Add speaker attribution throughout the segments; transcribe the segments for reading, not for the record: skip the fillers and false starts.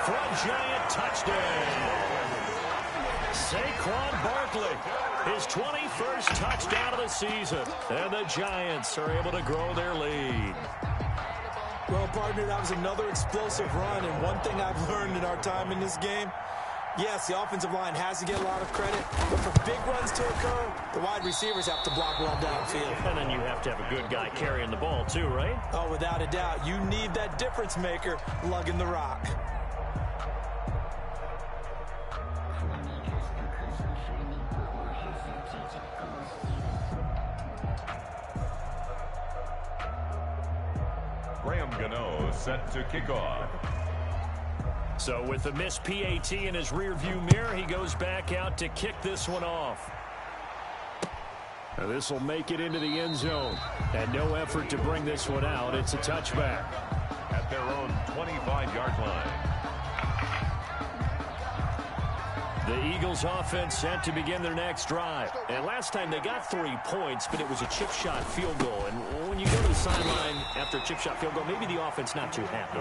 Speaker 1: for a Giant touchdown. Saquon Barkley, his 21st touchdown of the season. And the Giants are able to grow their lead.
Speaker 2: Well, partner, that was another explosive run. And one thing I've learned in our time in this game, yes, the offensive line has to get a lot of credit, but for big runs to occur, the wide receivers have to block well downfield.
Speaker 1: And then you have to have a good guy carrying the ball too, right?
Speaker 2: Oh, without a doubt. You need that difference maker lugging the rock.
Speaker 3: Set to kick off.
Speaker 1: So with the missed PAT in his rearview mirror, he goes back out to kick this one off. Now this will make it into the end zone. And no effort to bring this one out. It's a touchback.
Speaker 3: At their own 25-yard line.
Speaker 1: The Eagles offense set to begin their next drive. And last time they got 3 points, but it was a chip shot field goal. And when you go to the sideline after a chip shot field goal, maybe the offense not too happy.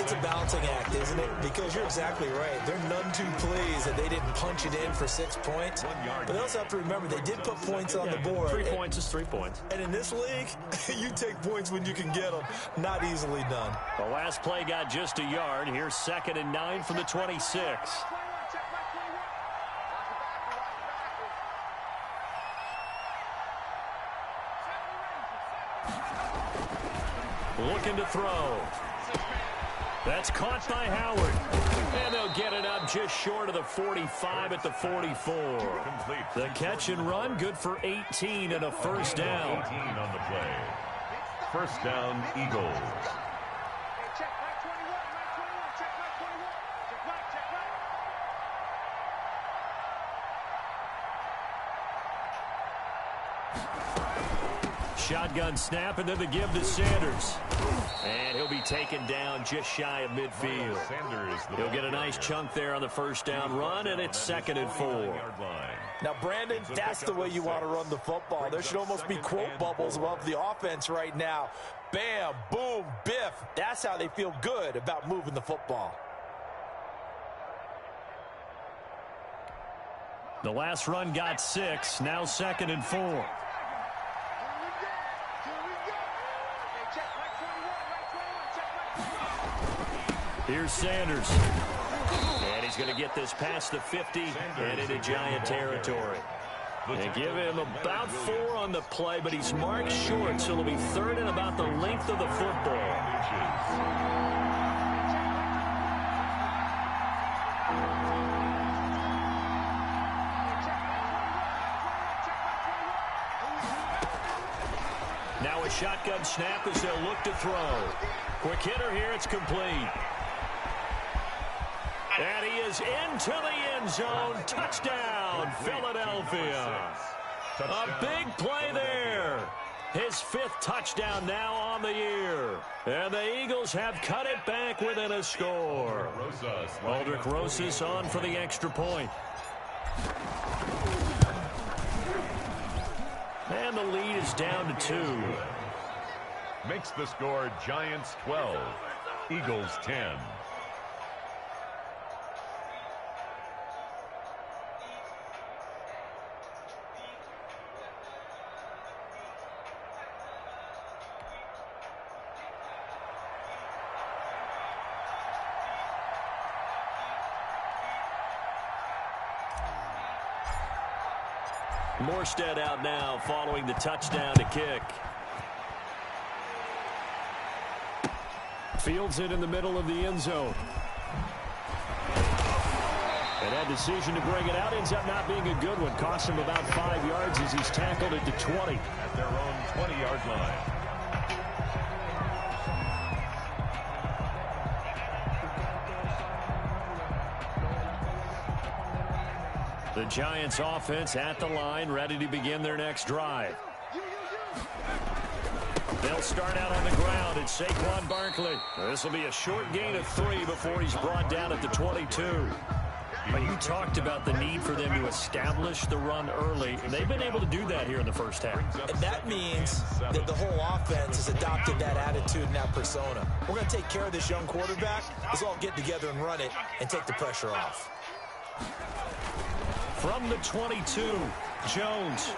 Speaker 2: It's a balancing act, isn't it? Because you're exactly right. They're none too pleased that they didn't punch it in for 6 points. But they also have to remember they did put points on the board.
Speaker 1: 3 points is 3 points.
Speaker 2: And in this league, you take points when you can get them. Not easily done.
Speaker 1: The last play got just a yard. Here's 2nd and 9 from the 26. Looking to throw. That's caught by Howard. And they'll get it up just short of the 45 at the 44. The catch and run, good for 18 and a first down.
Speaker 3: 18 on the play. First down, Eagles.
Speaker 1: Shotgun snap, and then the give to Sanders. And he'll be taken down just shy of midfield. He'll get a nice chunk there on the first down run, and it's 2nd and 4.
Speaker 2: Now, Brandon, that's the way you want to run the football. There should almost be quote bubbles above the offense right now. Bam, boom, biff. That's how they feel good about moving the football.
Speaker 1: The last run got 6, now 2nd and 4. Here's Sanders. And he's going to get this past the 50 and into Giant territory. They give him about 4 on the play, but he's marked short, so it'll be 3rd and about the length of the football. Now a shotgun snap as they'll look to throw. Quick hitter here, it's complete. And he is into the end zone. Touchdown, Philadelphia. A big play there. His 5th touchdown now on the year. And the Eagles have cut it back within a score. Aldrich Rosas on for the extra point. And the lead is down to 2.
Speaker 3: Makes the score Giants 12, Eagles 10.
Speaker 1: Morstead out now following the touchdown to kick. Fields it in the middle of the end zone. And that decision to bring it out ends up not being a good one. Cost him about 5 yards as he's tackled it to 20.
Speaker 3: At their own 20-yard line.
Speaker 1: The Giants offense at the line, ready to begin their next drive. They'll start out on the ground. It's Saquon Barkley. This will be a short gain of 3 before he's brought down at the 22. But you talked about the need for them to establish the run early, and they've been able to do that here in the first half.
Speaker 2: And that means that the whole offense has adopted that attitude and that persona. We're going to take care of this young quarterback. Let's all get together and run it and take the pressure off.
Speaker 1: From the 22, Jones.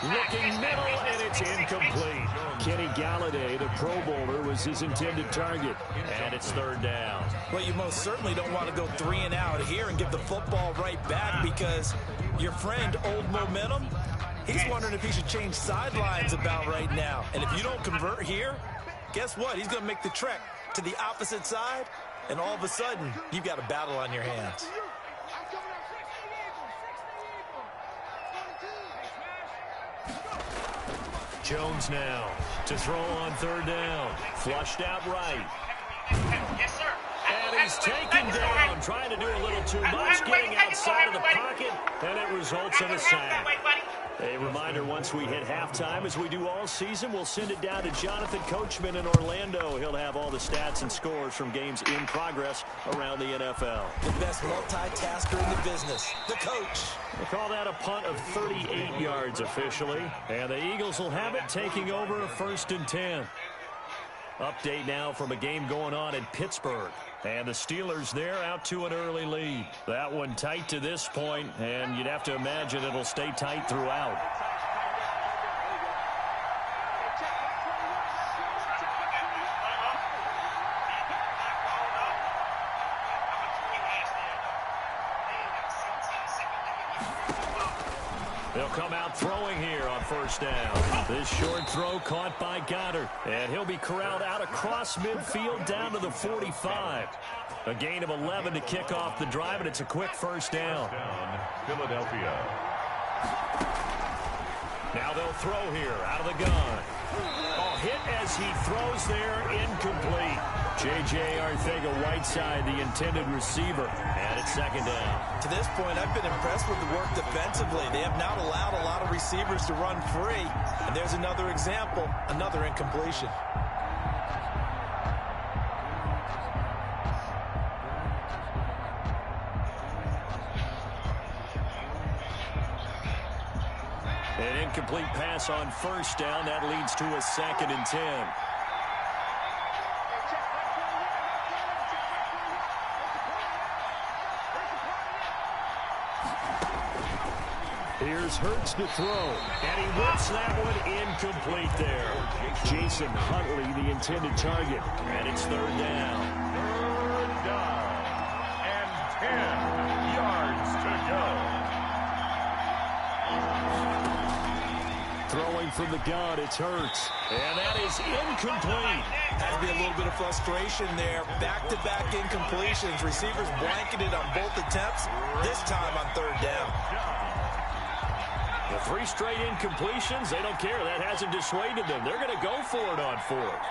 Speaker 1: Looking middle, and it's incomplete. Kenny Galladay, the Pro Bowler, was his intended target. And it's third down.
Speaker 2: Well, you most certainly don't want to go 3 and out here and give the football right back, because your friend, Old Momentum, he's wondering if he should change sidelines about right now. And if you don't convert here, guess what? He's going to make the trek to the opposite side, and all of a sudden, you've got a battle on your hands.
Speaker 1: Jones now to throw on third down. Flushed out right.
Speaker 4: Yes, sir.
Speaker 1: And he's taken down, trying to do a little too much, getting outside of the pocket, and it results in a sack. A reminder, once we hit halftime, as we do all season, we'll send it down to Jonathan Coachman in Orlando. He'll have all the stats and scores from games in progress around the NFL.
Speaker 2: The best multitasker in the business, the coach.
Speaker 1: We'll call that a punt of 38 yards officially, and the Eagles will have it, taking over a 1st and 10. Update now from a game going on in Pittsburgh. And the Steelers there out to an early lead. That one tight to this point, and you'd have to imagine it'll stay tight throughout. They'll come out throwing here on first down. This short throw caught by Goddard. And he'll be corralled out across midfield down to the 45. A gain of 11 to kick off the drive, and it's a quick first down.
Speaker 3: Philadelphia.
Speaker 1: Now they'll throw here out of the gun. Oh, hit as he throws there, incomplete. J.J. Arcega-Whiteside, the intended receiver, and it's second down.
Speaker 2: To this point, I've been impressed with the work defensively. They have not allowed a lot of receivers to run free. And there's another example, another incompletion.
Speaker 1: An incomplete pass on first down. That leads to a 2nd and 10. Here's Hurts to throw, and he whips that one incomplete there. Jason Huntley, the intended target, and it's third down.
Speaker 3: Third down and 10 yards to go.
Speaker 1: Throwing from the gun, it's Hurts, and that is incomplete.
Speaker 2: Has to be a little bit of frustration there. Back-to-back incompletions. Receivers blanketed on both attempts, this time on third down.
Speaker 1: The 3 straight incompletions, they don't care. That hasn't dissuaded them. They're going to go for it on 4th.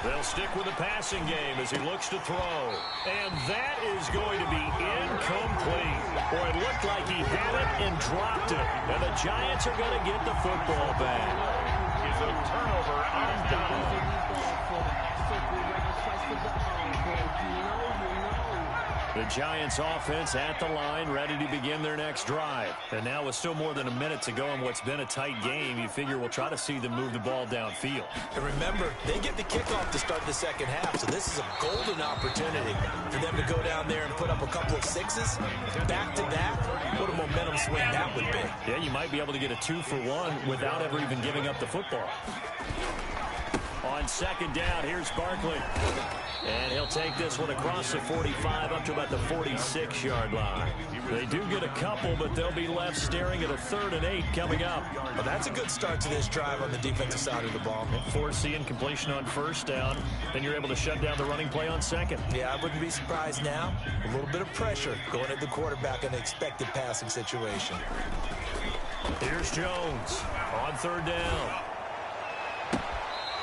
Speaker 1: They'll stick with the passing game as he looks to throw. And that is going to be incomplete. Boy, it looked like he had it and dropped it. And the Giants are going to get the football back.
Speaker 3: Is a turnover on down.
Speaker 1: The Giants offense at the line, ready to begin their next drive. And now with still more than a minute to go in what's been a tight game, you figure we'll try to see them move the ball downfield.
Speaker 2: And remember, they get the kickoff to start the second half, so this is a golden opportunity for them to go down there and put up a couple of 6s back-to-back. What a momentum swing that would be.
Speaker 1: Yeah, you might be able to get a 2-for-1 without ever even giving up the football. On second down, here's Barkley. And he'll take this one across the 45 up to about the 46-yard line. They do get a couple, but they'll be left staring at a 3rd and 8 coming up.
Speaker 2: Well, that's a good start to this drive on the defensive side of the ball.
Speaker 1: Force the incompletion on first down. Then you're able to shut down the running play on second.
Speaker 2: Yeah, I wouldn't be surprised now. A little bit of pressure going at the quarterback in an expected passing situation.
Speaker 1: Here's Jones on third down.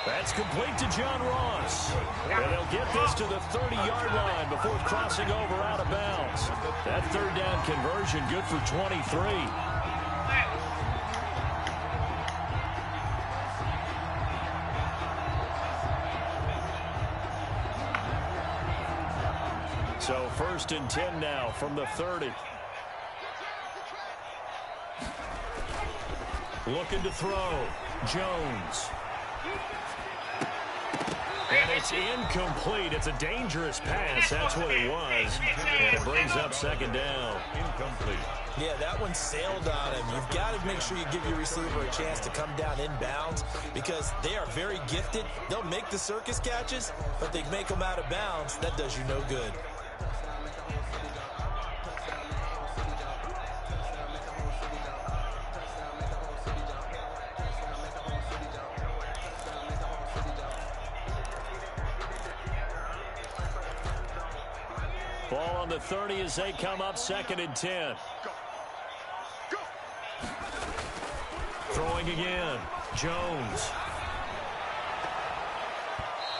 Speaker 1: That's complete to John Ross. And they'll get this to the 30-yard line before crossing over out of bounds. That third down conversion good for 23. So 1st and 10 now from the 30. Looking to throw. Jones. And it's incomplete. It's a dangerous pass. That's what it was. And it brings up 2nd down.
Speaker 3: Incomplete.
Speaker 2: Yeah, that one sailed on him. You've got to make sure you give your receiver a chance to come down inbounds because they are very gifted. They'll make the circus catches, but they make them out of bounds. That does you no good.
Speaker 1: Ball on the 30 as they come up 2nd and 10. Throwing again. Jones.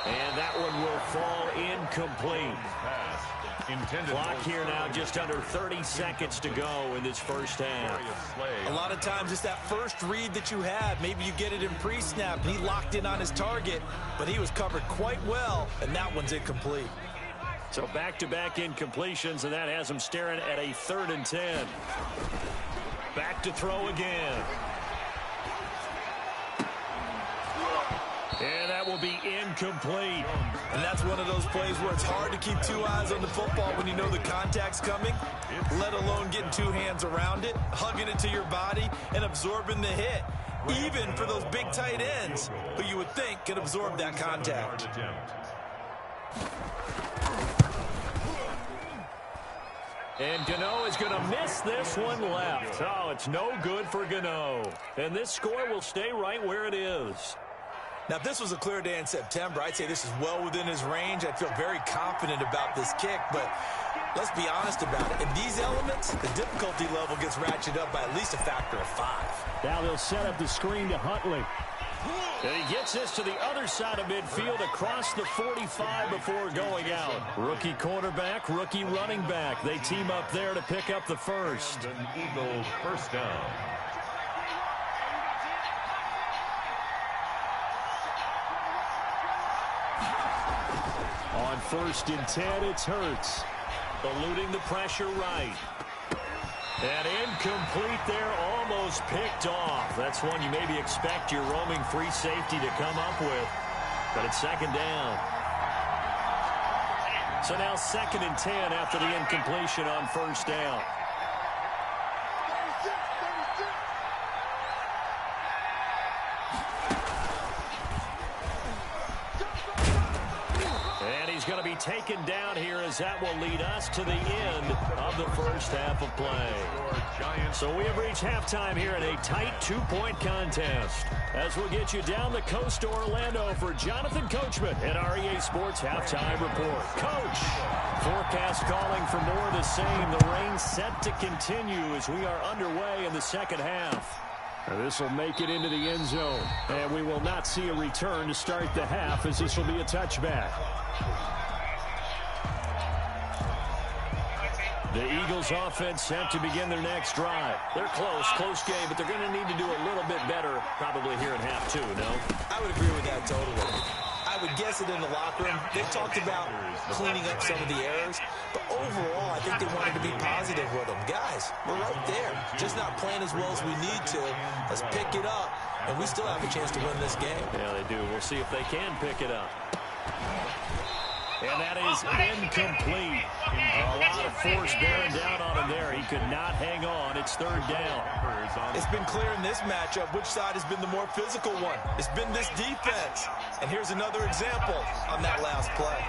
Speaker 1: And that one will fall incomplete. Clock here now just under 30 seconds to go in this first half.
Speaker 2: A lot of times it's that first read that you have. Maybe you get it in pre-snap and he locked in on his target, but he was covered quite well, and that one's incomplete.
Speaker 1: So back-to-back incompletions, and that has him staring at a 3rd and 10. Back to throw again. And that will be incomplete.
Speaker 2: And that's one of those plays where it's hard to keep 2 eyes on the football when you know the contact's coming, let alone getting 2 hands around it, hugging it to your body, and absorbing the hit. Even for those big tight ends who you would think could absorb that contact.
Speaker 1: And Gano is going to miss this one left. Oh, it's no good for Gano. And this score will stay right where it is.
Speaker 2: Now, if this was a clear day in September, I'd say this is well within his range. I'd feel very confident about this kick, but let's be honest about it. In these elements, the difficulty level gets ratcheted up by at least a factor of 5.
Speaker 1: Now they'll set up the screen to Huntley. And he gets this to the other side of midfield across the 45 before going out. Rookie cornerback, rookie running back. They team up there to pick up the first.
Speaker 3: An Eagle first down.
Speaker 1: On 1st and 10, it's Hurts. Eluding the pressure right. And incomplete there, almost picked off. That's one you maybe expect your roaming free safety to come up with. But it's 2nd down. So now 2nd and 10 after the incompletion on 1st down. Going to be taken down here as that will lead us to the end of the first half of play. So we have reached halftime here in a tight 2-point contest. As we'll get you down the coast to Orlando for Jonathan Coachman at our EA Sports Halftime Report. Coach, forecast calling for more of the same. The rain set to continue as we are underway in the second half. This will make it into the end zone, and we will not see a return to start the half as this will be a touchback. The Eagles offense set to begin their next drive. They're close game, but they're going to need to do a little bit better probably here in half 2, no?
Speaker 2: I would agree with that totally. I would guess it in the locker room. They talked about cleaning up some of the errors, but overall, I think they wanted to be positive with them. Guys, we're right there. Just not playing as well as we need to. Let's pick it up, and we still have a chance to win this game.
Speaker 1: Yeah, they do. We'll see if they can pick it up. And that is incomplete. A lot of force bearing down on him there. He could not hang on. It's 3rd down.
Speaker 2: It's been clear in this matchup which side has been the more physical one. It's been this defense. And here's another example on that last play.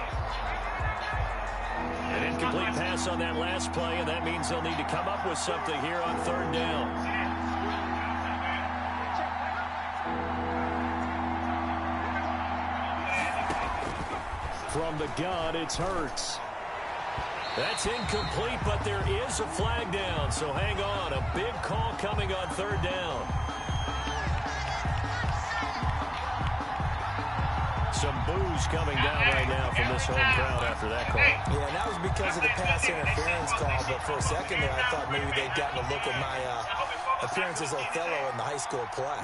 Speaker 1: An incomplete pass on that last play, and that means they'll need to come up with something here on 3rd down. From the gun, it's Hurts. That's incomplete, but there is a flag down, so hang on. A big call coming on 3rd down. Some boos coming down right now from this home crowd after that call.
Speaker 2: Yeah, and that was because of the pass interference call, but for a second there, I thought maybe they'd gotten a look at my appearance as Othello in the high school play.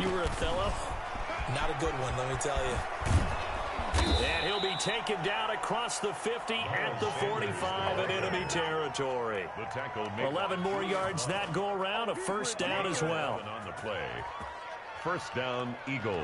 Speaker 1: You were Othello?
Speaker 2: Not a good one, let me tell you.
Speaker 1: And he'll be taken down across the 50 at the 45 in enemy territory. 11 more yards that go around, a first down as well.
Speaker 3: On the play. First down, Eagles.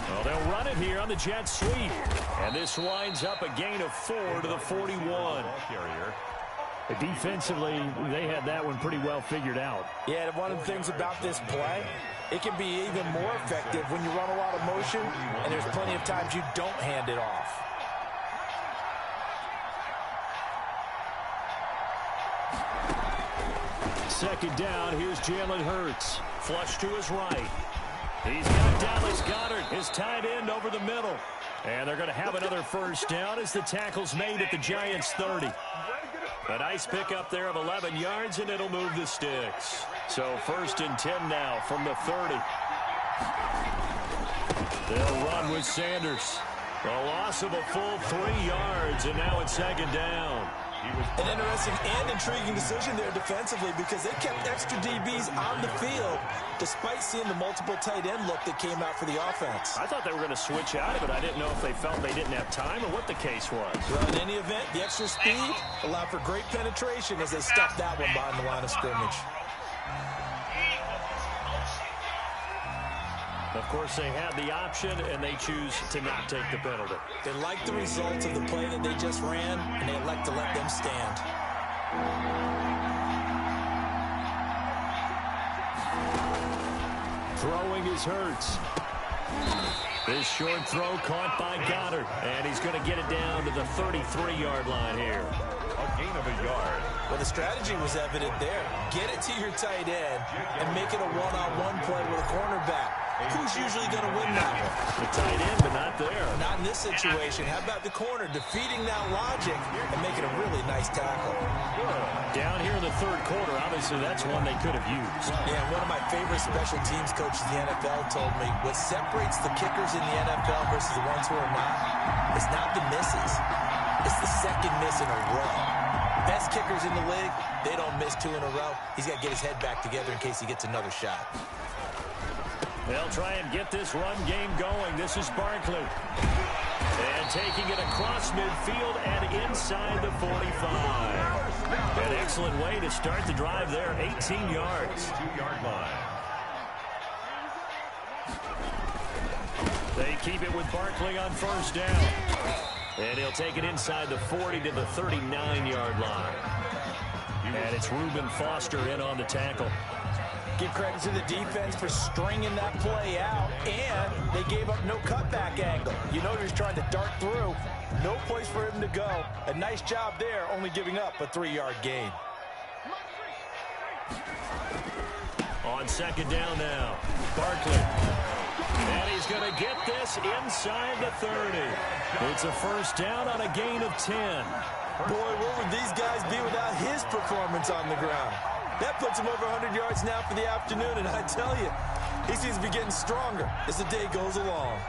Speaker 1: Well, they'll run it here on the jet sweep. And this winds up a gain of 4 to the 41.
Speaker 4: Defensively, they had that one pretty well figured out.
Speaker 2: Yeah, and one of the things about this play, it can be even more effective when you run a lot of motion, and there's plenty of times you don't hand it off.
Speaker 1: Second down, here's Jalen Hurts. Flush to his right. He's got Dallas Goedert, his tight end, over the middle. And they're going to have another first down as the tackle's made at the Giants' 30. A nice pickup there of 11 yards, and it'll move the sticks. So first and 10 now from the 30. They'll run with Sanders. A loss of a full 3 yards, and now it's second down.
Speaker 2: An interesting and intriguing decision there defensively because they kept extra DBs on the field despite seeing the multiple tight end look that came out for the offense.
Speaker 1: I thought they were going to switch out of it. I didn't know if they felt they didn't have time or what the case was.
Speaker 2: Well, in any event, the extra speed allowed for great penetration as they stuffed that one behind the line of scrimmage.
Speaker 1: Of course, they had the option, and they choose to not take the penalty.
Speaker 2: They like the results of the play that they just ran, and they elect to let them stand.
Speaker 1: Throwing is Hurts. This short throw caught by Goddard, and he's going to get it down to the 33-yard line here.
Speaker 3: A gain of a yard.
Speaker 2: Well, the strategy was evident there. Get it to your tight end and make it a one-on-one play with a cornerback. Who's usually going to win that one?
Speaker 1: The tight end, but not there.
Speaker 2: Not in this situation. How about the corner defeating that logic and making a really nice tackle?
Speaker 1: Down here in the third quarter, obviously that's one they could have used.
Speaker 2: Yeah, one of my favorite special teams coaches in the NFL told me what separates the kickers in the NFL versus the ones who are not is not the misses. It's the second miss in a row. Best kickers in the league, they don't miss 2 in a row. He's got to get his head back together in case he gets another shot.
Speaker 1: They'll try and get this run game going. This is Barkley. And taking it across midfield and inside the 45. An excellent way to start the drive there. 18 yards.
Speaker 3: 2-yard line.
Speaker 1: They keep it with Barkley on first down. And he'll take it inside the 40 to the 39-yard line. And it's Reuben Foster in on the tackle.
Speaker 2: Give credit to the defense for stringing that play out, and they gave up no cutback angle. You know he was trying to dart through. No place for him to go. A nice job there, only giving up a 3-yard gain.
Speaker 1: On second down now, Barkley. And he's going to get this inside the 30. It's a first down on a gain of 10.
Speaker 2: Boy, where would these guys be without his performance on the ground? That puts him over 100 yards now for the afternoon, and I tell you, he seems to be getting stronger as the day goes along.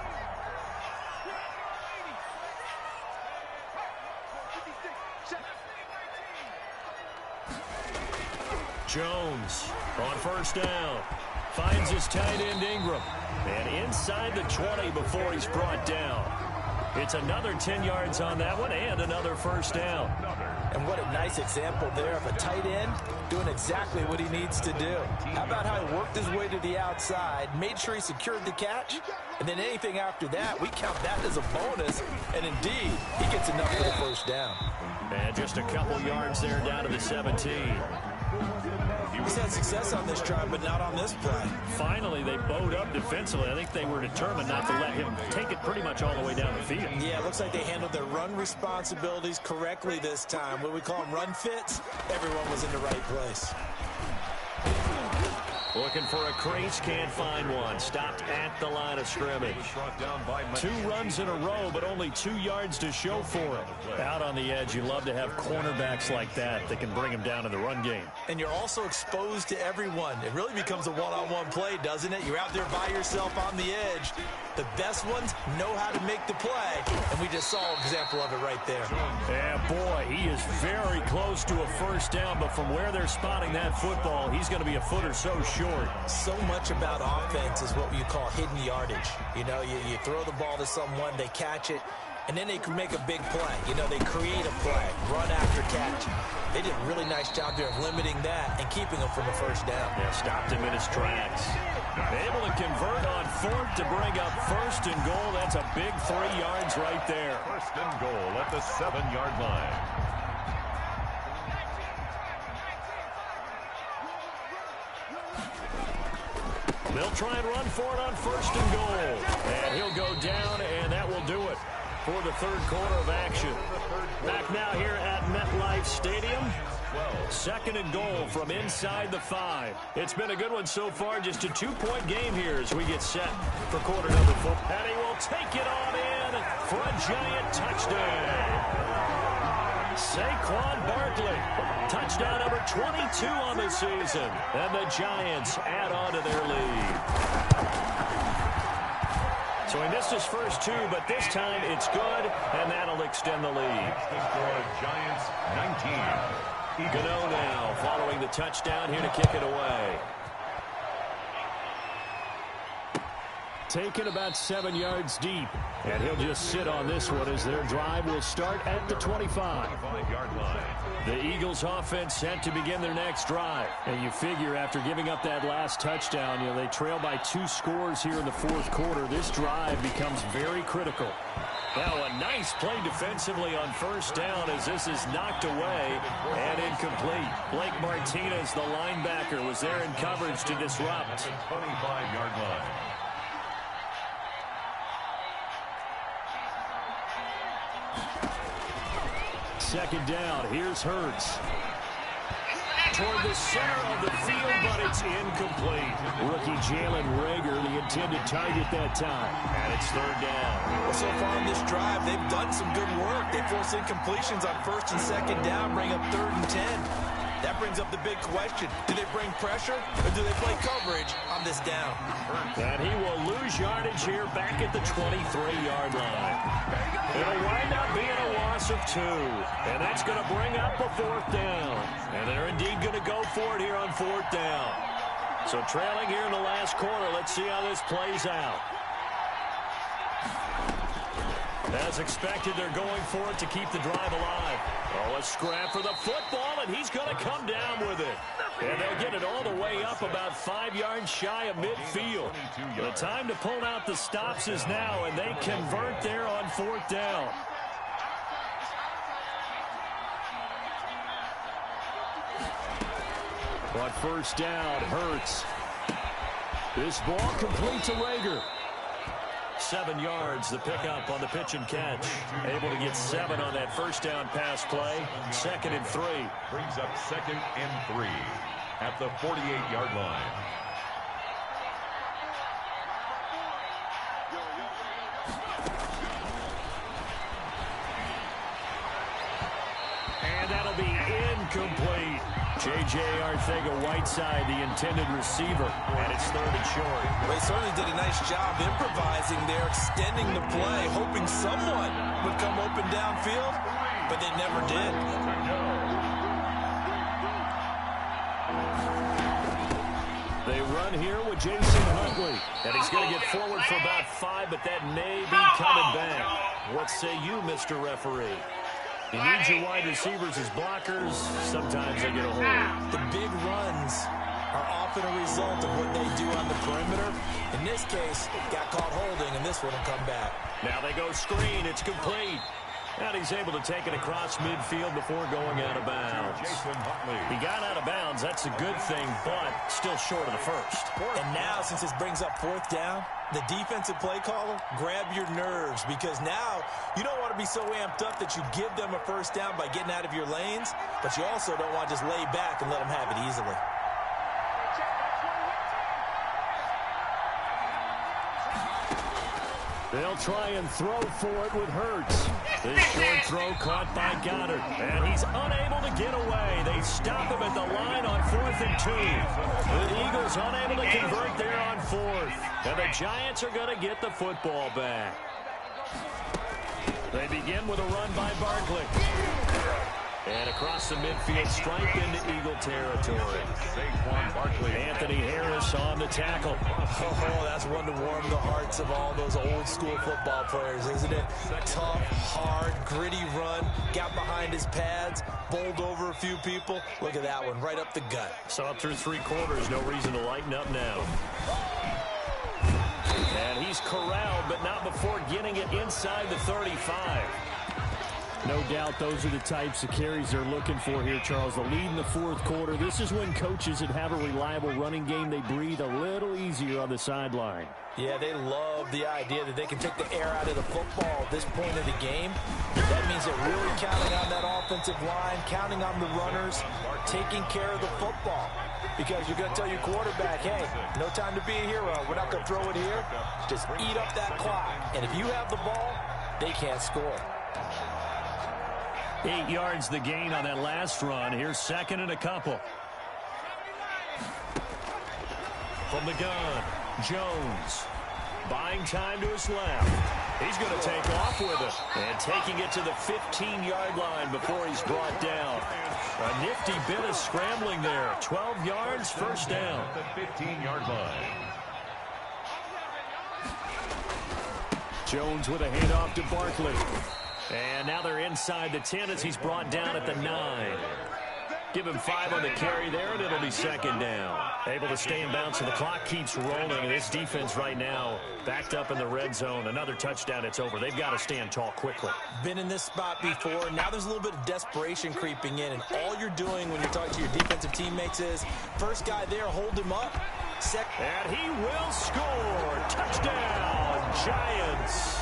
Speaker 1: Jones on first down. Finds his tight end Ingram. And inside the 20 before he's brought down. It's another 10 yards on that one and another first down.
Speaker 2: And what a nice example there of a tight end doing exactly what he needs to do. How about how he worked his way to the outside, made sure he secured the catch, and then anything after that, we count that as a bonus. And indeed, he gets enough for the first down.
Speaker 1: And just a couple yards there down to the 17.
Speaker 2: He's had success on this drive, but not on this play.
Speaker 1: Finally, they bowed up defensively. I think they were determined not to let him take it pretty much all the way down the field.
Speaker 2: Yeah, it looks like they handled their run responsibilities correctly this time. What we call them run fits, everyone was in the right place.
Speaker 1: Looking for a crease, can't find one. Stopped at the line of scrimmage. 2 runs in a row, but only 2 yards to show for him. Out on the edge, you love to have cornerbacks like that can bring him down in the run game.
Speaker 2: And you're also exposed to everyone. It really becomes a one-on-one play, doesn't it? You're out there by yourself on the edge. The best ones know how to make the play, and we just saw an example of it right there.
Speaker 1: Yeah, boy, he is very close to a first down, but from where they're spotting that football, he's going to be a foot or so short.
Speaker 2: So much about offense is what you call hidden yardage. You know, you throw the ball to someone, they catch it, and then they can make a big play. You know, they create a play, run after catch. They did a really nice job there of limiting that and keeping him from a first down.
Speaker 1: Yeah, stopped him in his tracks. Able to convert on 4th to bring up 1st and goal. That's a big 3 yards right there.
Speaker 3: 1st and goal at the 7-yard line.
Speaker 1: They'll try and run for it on 1st and goal. And he'll go down, and that will do it for the 3rd quarter of action. Back now here at MetLife Stadium. 2nd and goal from inside the 5. It's been a good one so far. Just a 2-point game here as we get set for quarter number 4. And he will take it on in for a giant touchdown. Saquon Barkley, touchdown number 22 on the season. And the Giants add on to their lead. So he missed his first 2, but this time it's good, and that'll extend the lead.
Speaker 3: Giants 19.
Speaker 1: Gano now following the touchdown here to kick it away. Taken about 7 yards deep. And he'll just sit on this one as their drive will start at the 25-yard line. The Eagles offense set to begin their next drive. And you figure after giving up that last touchdown, you know, they trail by 2 scores here in the 4th quarter. This drive becomes very critical. Now a nice play defensively on 1st down as this is knocked away and incomplete. Blake Martinez, the linebacker, was there in coverage to disrupt.
Speaker 3: 25-yard line.
Speaker 1: Second down, here's Hurts. Toward the center of the field, but it's incomplete. Rookie Jalen Reagor, the intended target that time. And it's 3rd down.
Speaker 2: Well, so far on this drive, they've done some good work. They force incompletions on 1st and 2nd down, bring up 3rd and 10. That brings up the big question. Do they bring pressure or do they play coverage on this down?
Speaker 1: And he will lose yardage here back at the 23-yard line. It'll wind up being a loss of 2. And that's going to bring up a 4th down. And they're indeed going to go for it here on 4th down. So trailing here in the last quarter, let's see how this plays out. As expected, they're going for it to keep the drive alive. Oh, a scrap for the football, and he's going to come down with it. And they'll get it all the way up about 5 yards shy of midfield. The time to pull out the stops is now, and they convert there on 4th down. On 1st down, Hurts. This ball complete to Reagor. 7 yards, the pickup on the pitch and catch. Able to get 7 on that 1st down pass play. 2nd and 3.
Speaker 3: Brings up 2nd and 3 at the 48-yard line.
Speaker 1: And that'll be incomplete. J.J. Arcega-Whiteside, the intended receiver, and it's 3rd and short.
Speaker 2: They certainly did a nice job improvising there, extending the play, hoping someone would come open downfield, but they never did.
Speaker 1: They run here with Jason Huntley, and he's going to get forward for about 5, but that may be coming back. What say you, Mr. Referee? You need your wide receivers as blockers. Sometimes they get a hold.
Speaker 2: The big runs are often a result of what they do on the perimeter. In this case, got caught holding, and this one will come back.
Speaker 1: Now they go screen. It's complete. And he's able to take it across midfield before going out of bounds. He got out of bounds. That's a good thing, but still short of the first.
Speaker 2: And now, since this brings up 4th down, the defensive play caller, grab your nerves, because now you don't want to be so amped up that you give them a 1st down by getting out of your lanes, but you also don't want to just lay back and let them have it easily.
Speaker 4: They'll try and throw for it with Hurts. This short throw caught by Goddard. And he's unable to get away. They stop him at the line on 4th and 2. The Eagles unable to convert there on 4th. And the Giants are going to get the football back. They begin with a run by Barkley. And across the midfield, stripe into Eagle territory. Anthony Harris on the tackle.
Speaker 2: Oh, that's one to warm the hearts of all those old school football players, isn't it? Tough, hard, gritty run. Got behind his pads, bowled over a few people. Look at that one, right up the gut.
Speaker 1: Saw it through 3 quarters. No reason to lighten up now. And he's corralled, but not before getting it inside the 35.
Speaker 4: No doubt those are the types of carries they're looking for here, Charles. The lead in the 4th quarter. This is when coaches that have a reliable running game, they breathe a little easier on the sideline.
Speaker 2: Yeah, they love the idea that they can take the air out of the football at this point of the game. That means they're really counting on that offensive line, counting on the runners, taking care of the football. Because you're going to tell your quarterback, hey, no time to be a hero. We're not going to throw it here. Just eat up that clock. And if you have the ball, they can't score.
Speaker 1: 8 yards the gain on that last run. Here's 2nd and a couple. From the gun, Jones. Buying time to his left. He's going to take off with it. And taking it to the 15-yard line before he's brought down. A nifty bit of scrambling there. 12 yards, first down.
Speaker 3: The 15-yard line.
Speaker 1: Jones with a handoff to Barkley. And now they're inside the 10 as he's brought down at the 9. Give him 5 on the carry there, and it'll be 2nd down. Able to stay in bounds, and the clock keeps rolling. And this defense right now backed up in the red zone. Another touchdown, it's over. They've got to stand tall quickly.
Speaker 2: Been in this spot before. Now there's a little bit of desperation creeping in, and all you're doing when you're talking to your defensive teammates is, first guy there, hold him up.
Speaker 1: And he will score. Touchdown, Giants.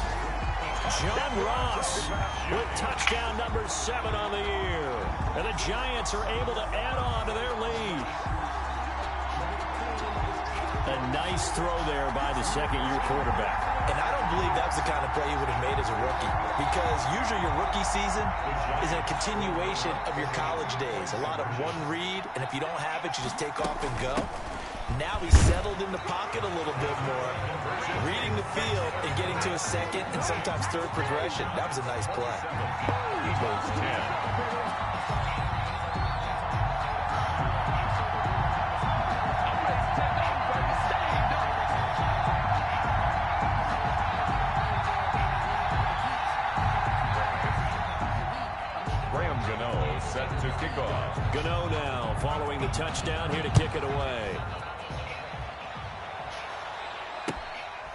Speaker 1: John Ross with touchdown number 7 on the year. And the Giants are able to add on to their lead. A nice throw there by the second-year quarterback.
Speaker 2: And I don't believe that was the kind of play he would have made as a rookie. Because usually your rookie season is a continuation of your college days. A lot of one read, and if you don't have it, you just take off and go. Now he's settled in the pocket a little bit more, reading the field and getting to a second and sometimes third progression. That was a nice play.
Speaker 3: Eagles 10. Set to kick off.
Speaker 1: Gano now following the touchdown here to kick it away.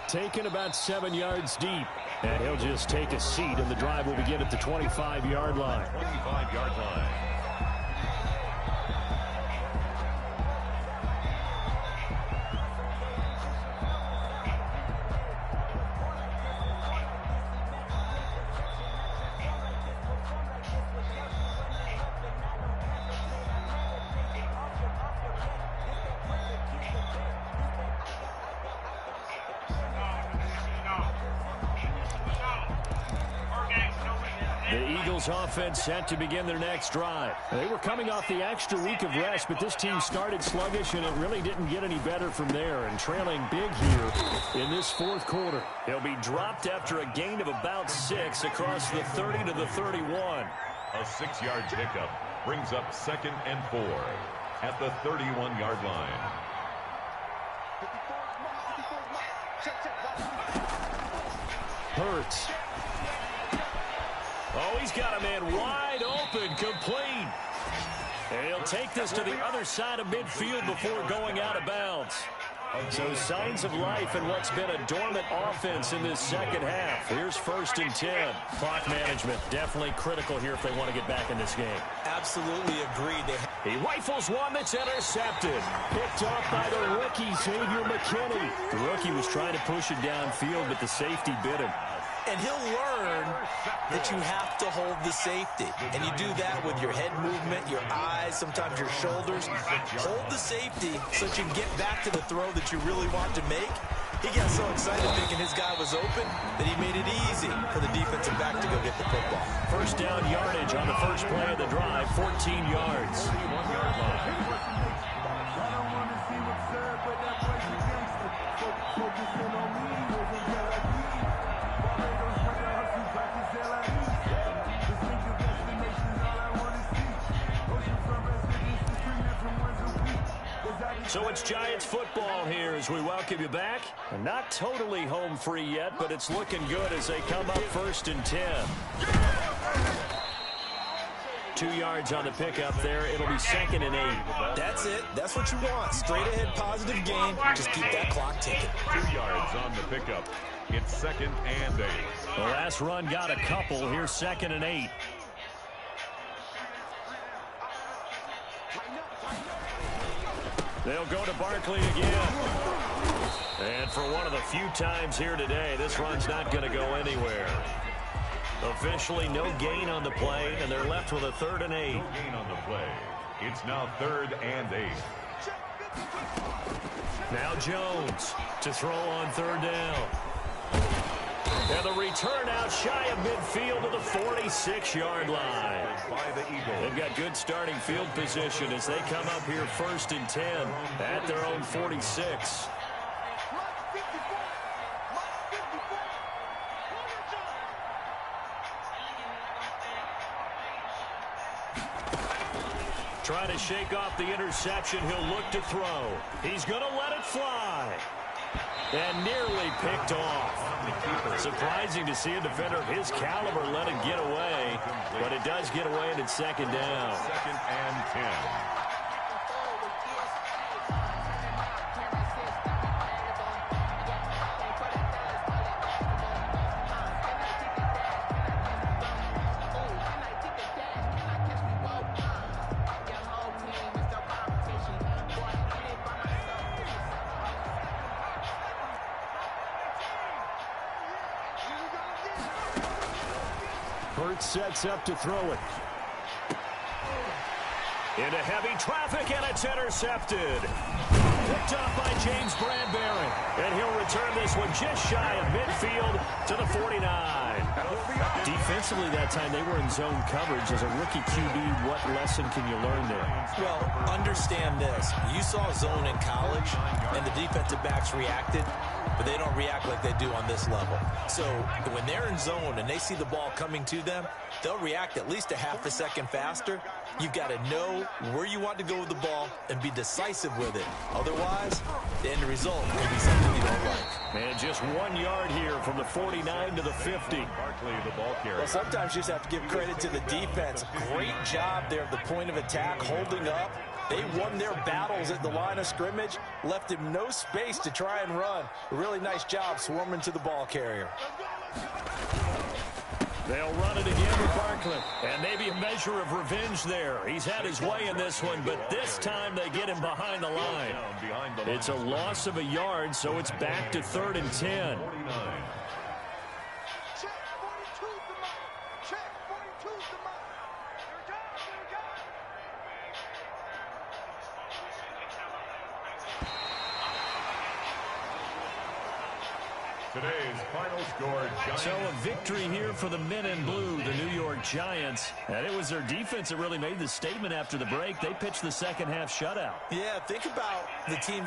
Speaker 1: Taken about 7 yards deep. And he'll just take a seat, and the drive will begin at the 25-yard line.
Speaker 3: 25-yard line.
Speaker 1: Offense set to begin their next drive. They were coming off the extra week of rest, but this team started sluggish, and it really didn't get any better from there, and trailing big here in this 4th quarter. He'll be dropped after a gain of about 6 across the 30 to the 31.
Speaker 3: A 6-yard pickup brings up 2nd and 4 at the 31-yard line.
Speaker 1: Hurts. Oh, he's got a man wide open, complete. And he'll take this to the other side of midfield before going out of bounds. So signs of life in what's been a dormant offense in this second half. Here's 1st and 10. Clock management definitely critical here if they want to get back in this game.
Speaker 2: Absolutely agreed.
Speaker 1: He rifles one that's intercepted. Picked off by the rookie, Xavier McKinney. The rookie was trying to push it downfield, but the safety bit him.
Speaker 2: And he'll learn that you have to hold the safety. And you do that with your head movement, your eyes, sometimes your shoulders. Hold the safety so that you can get back to the throw that you really want to make. He got so excited thinking his guy was open that he made it easy for the defensive back to go get the football.
Speaker 4: First down yardage on the first play of the drive, 14 yards.
Speaker 3: 41-yard line.
Speaker 4: So it's Giants football here as we welcome you back. Not totally home free yet, but it's looking good as they come up 1st and 10. 2 yards on the pickup there. It'll be 2nd and 8.
Speaker 2: That's it. That's what you want. Straight ahead positive gain. Just keep that clock ticking.
Speaker 3: 2 yards on the pickup. It's 2nd and 8.
Speaker 4: The last run got a couple. Here's 2nd and 8. They'll go to Barkley again. And for one of the few times here today, this run's not going to go anywhere. Officially no gain on the play, and they're left with a 3rd and 8.
Speaker 3: No gain on the play. It's now 3rd and 8.
Speaker 4: Now Jones to throw on 3rd down. And the return out shy of midfield to the 46-yard line.
Speaker 3: By the Eagles.
Speaker 4: They've got good starting field position as they come up here 1st and 10 at their own 46. Trying to shake off the interception. He'll look to throw. He's going to let it fly. And nearly picked off. Surprising to see a defender of his caliber let it get away. But it does get away, and it's 2nd down.
Speaker 3: 2nd and 10.
Speaker 4: Hurts sets up to throw it. Into heavy traffic, and it's intercepted. Picked up by James Bradbury. And he'll return this one just shy of midfield to the 49. Defensively that time, they were in zone coverage. As a rookie QB, what lesson can you learn there?
Speaker 2: Well, understand this. You saw zone in college, and the defensive backs reacted, but they don't react like they do on this level. So when they're in zone and they see the ball coming to them, they'll react at least a half a second faster. You've got to know where you want to go with the ball and be decisive with it. Otherwise, the end result could be something you don't like.
Speaker 4: And just 1 yard here from the 49 to the 50.
Speaker 3: Barkley, the ball carrier.
Speaker 2: Well, sometimes you just have to give credit to the defense. Great job there at the point of attack, holding up. They won their battles at the line of scrimmage, left him no space to try and run. A really nice job swarming to the ball carrier.
Speaker 4: They'll run it again with Barkley. And maybe a measure of revenge there. He's had his way in this one, but this time they get him behind the line. It's a loss of a yard, so it's back to 3rd and 10.
Speaker 3: 49. Today's final score, Giants.
Speaker 4: So a victory here for the men in blue, the New York Giants. And it was their defense that really made the statement after the break. They pitched the second half shutout.
Speaker 2: Yeah, think about the team.